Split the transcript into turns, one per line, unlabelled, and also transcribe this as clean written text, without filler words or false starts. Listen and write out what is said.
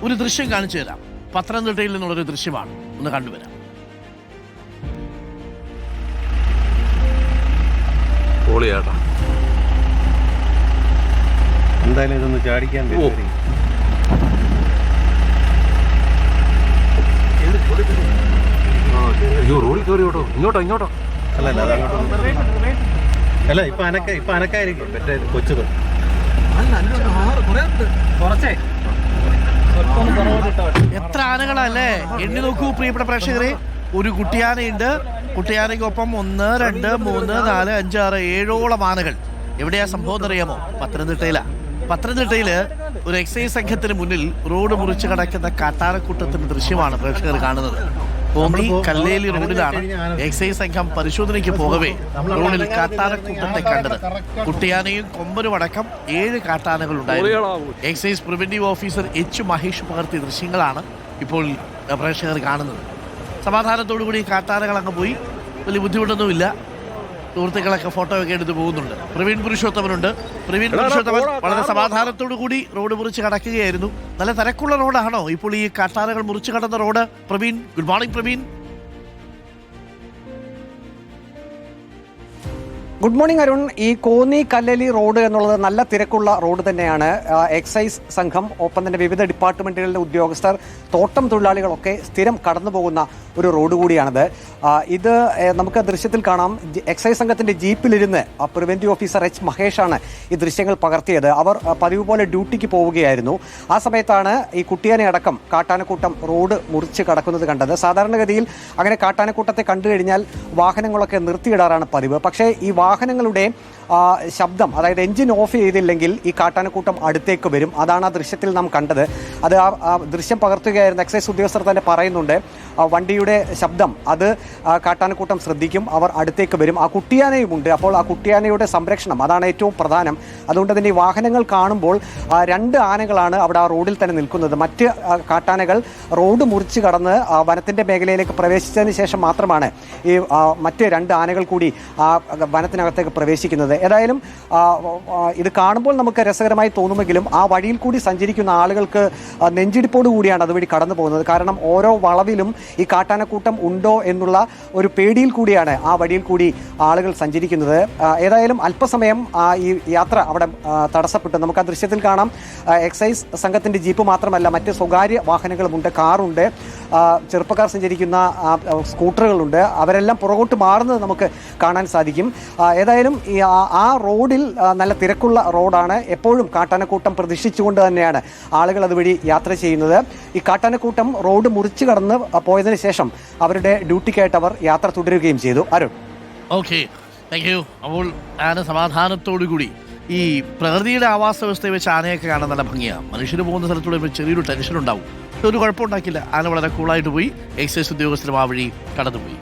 ഒരു ദൃശ്യം കാണിച്ചു തരാം. പത്തനംതിട്ടയിൽ നിന്നുള്ളൊരു ദൃശ്യമാണ്, ഒന്ന് കണ്ടുവരാം.
എന്തായാലും ഇതൊന്ന് ചാടിക്കാൻ ഇങ്ങോട്ടോ അല്ല ഇപ്പൊ അനക്കായിരിക്കും മറ്റേ കൊച്ചത്.
എത്ര ആനകളല്ലേ, എണ്ണി നോക്കൂ പ്രിയപ്പെട്ട പ്രേക്ഷകരെ. ഒരു കുട്ടിയാനയുണ്ട്, കുട്ടിയാനയ്ക്കൊപ്പം 1, 2, 3, 4, 5, 6, 7ഓളം ആനകൾ. എവിടെയാ സംഭവം എന്നറിയാമോ? പത്തനംതിട്ടയില് ഒരു എക്സൈസ് സംഘത്തിന് മുന്നിൽ റോഡ് മുറിച്ച് കടക്കുന്ന കാട്ടാനക്കൂട്ടത്തിന്റെ ദൃശ്യമാണ് പ്രേക്ഷകർ കാണുന്നത്. കോന്നി കല്ലേലി റോഡിലാണ് എക്സൈസ് സംഘം പരിശോധനയ്ക്ക് പോകവേ റോഡിൽ കാട്ടാനക്കൂട്ടത്തെ കണ്ടത്. കുട്ടിയാനയും കൊമ്പനും അടക്കം 7 കാട്ടാനകൾ ഉണ്ടായിരുന്നു. Excise preventive officer H. Mahesh പകർത്തിയ ദൃശ്യങ്ങളാണ് ഇപ്പോൾ പ്രേക്ഷകർ കാണുന്നത്. സമാധാനത്തോടുകൂടി കാട്ടാനകൾ അങ്ങ് പോയി, വലിയ ബുദ്ധിമുട്ടൊന്നുമില്ല. സുഹൃത്തുക്കളൊക്കെ ഫോട്ടോ ഒക്കെ എടുത്ത് പോകുന്നുണ്ട്. പ്രവീൺ പുരുഷോത്തമനുണ്ട്. പ്രവീൺ പുരുഷോത്തമൻ വളരെ സമാധാനത്തോടു കൂടി റോഡ് മുറിച്ച് കടക്കുകയായിരുന്നു. നല്ല തിരക്കുള്ള റോഡാണോ ഇപ്പോൾ ഈ കാട്ടാനകൾ മുറിച്ച് കടന്ന road? Praveen, good morning Praveen.
Good morning Arun. ഈ കോന്നി കല്ലേലി റോഡ് എന്നുള്ളത് നല്ല തിരക്കുള്ള റോഡ് തന്നെയാണ്. എക്സൈസ് സംഘം, ഒപ്പം തന്നെ വിവിധ ഡിപ്പാർട്ട്മെന്റുകളിലെ ഉദ്യോഗസ്ഥർ, തോട്ടം തൊഴിലാളികളൊക്കെ സ്ഥിരം കടന്നു പോകുന്ന ഒരു റോഡ് കൂടിയാണിത്. ഇത് നമുക്ക് ദൃശ്യത്തിൽ കാണാം. എക്സൈസ് സംഘത്തിന്റെ ജീപ്പിലിരുന്ന് പ്രിവന്റീവ് ഓഫീസർ H. മഹേഷാണ് ഈ ദൃശ്യങ്ങൾ പകർത്തിയത്. അവർ പതിവ് പോലെ ഡ്യൂട്ടിക്ക് പോവുകയായിരുന്നു. ആ സമയത്താണ് ഈ കുട്ടിയാനെ അടക്കം കാട്ടാനക്കൂട്ടം റോഡ് മുറിച്ച് കടക്കുന്നത് കണ്ടത്. സാധാരണഗതിയിൽ അങ്ങനെ കാട്ടാനക്കൂട്ടത്തെ കണ്ടു കഴിഞ്ഞാൽ വാഹനങ്ങളൊക്കെ നിർത്തിയിടാറാണ് പതിവ്. പക്ഷേ ഈ വാഹനങ്ങളുടെ ശബ്ദം, അതായത് എഞ്ചിൻ ഓഫ് ചെയ്തില്ലെങ്കിൽ ഈ കാട്ടാനക്കൂട്ടം അടുത്തേക്ക് വരും. അതാണ് ആ ദൃശ്യത്തിൽ നാം കണ്ടത്. അത് ആ ദൃശ്യം പകർത്തുകയായിരുന്ന എക്സൈസ് ഉദ്യോഗസ്ഥർ തന്നെ പറയുന്നുണ്ട്, വണ്ടിയുടെ ശബ്ദം അത് കാട്ടാനക്കൂട്ടം ശ്രദ്ധിക്കും, അവർ അടുത്തേക്ക് വരും. ആ കുട്ടിയാനയുമുണ്ട്. അപ്പോൾ ആ കുട്ടിയാനയുടെ സംരക്ഷണം അതാണ് ഏറ്റവും പ്രധാനം. അതുകൊണ്ട് തന്നെ ഈ വാഹനങ്ങൾ കാണുമ്പോൾ 2 ആനകളാണ് അവിടെ ആ റോഡിൽ തന്നെ നിൽക്കുന്നത്. മറ്റ് കാട്ടാനകൾ റോഡ് മുറിച്ച് കടന്ന് വനത്തിൻ്റെ മേഖലയിലേക്ക് പ്രവേശിച്ചതിന് ശേഷം മാത്രമാണ് ഈ മറ്റ് 2 ആനകൾ കൂടി ആ വനത്തിനകത്തേക്ക് പ്രവേശിക്കുന്നത്. ഏതായാലും ഇത് കാണുമ്പോൾ നമുക്ക് രസകരമായി തോന്നുമെങ്കിലും ആ വഴിയിൽ കൂടി സഞ്ചരിക്കുന്ന ആളുകൾക്ക് നെഞ്ചിടിപ്പോട് കൂടിയാണ് അതുവഴി കടന്നു പോകുന്നത്. കാരണം ഓരോ വളവിലും ഈ കാട്ടാനക്കൂട്ടം ഉണ്ടോ എന്നുള്ള ഒരു പേടിയിൽ കൂടിയാണ് ആ വഴിയിൽ കൂടി ആളുകൾ സഞ്ചരിക്കുന്നത്. ഏതായാലും അല്പസമയം ഈ യാത്ര അവിടെ തടസ്സപ്പെട്ടു. നമുക്ക് ആ ദൃശ്യത്തിൽ കാണാം, എക്സൈസ് സംഘത്തിന്റെ ജീപ്പ് മാത്രമല്ല മറ്റ് സ്വകാര്യ വാഹനങ്ങളുമുണ്ട്, കാറുണ്ട്, ചെറുപ്പക്കാർ സഞ്ചരിക്കുന്ന സ്കൂട്ടറുകളുണ്ട്. അവരെല്ലാം പുറകോട്ട് മാറുന്നത് നമുക്ക് കാണാൻ സാധിക്കും. ഏതായാലും ആ റോഡിൽ നല്ല തിരക്കുള്ള റോഡാണ്. എപ്പോഴും കാട്ടാനക്കൂട്ടം പ്രതീക്ഷിച്ചുകൊണ്ട് തന്നെയാണ് ആളുകൾ അതുവഴി യാത്ര ചെയ്യുന്നത്. ഈ കാട്ടാനക്കൂട്ടം റോഡ് മുറിച്ച് കടന്ന് പോയതിനു ശേഷം അവരുടെ ഡ്യൂട്ടിക്കായിട്ട് അവർ യാത്ര തുടരുകയും ചെയ്തു. Arun,
okay, thank you. അപ്പോൾ ആന സമാധാനത്തോടു കൂടി ഈ പ്രകൃതിയുടെ ആവാസ വ്യവസ്ഥയെ വെച്ച് ആനയൊക്കെ കാണാൻ നല്ല ഭംഗിയാണ്. മനുഷ്യർ പോകുന്ന സ്ഥലത്തൂടെ ചെറിയൊരു ടെൻഷൻ ഉണ്ടാവും. ഒരു കുഴപ്പമുണ്ടാക്കില്ല. ആന വളരെ കൂളായിട്ട് പോയി. എക്സൈസ് ഉദ്യോഗസ്ഥരും ആ വഴി കടന്നുപോയി.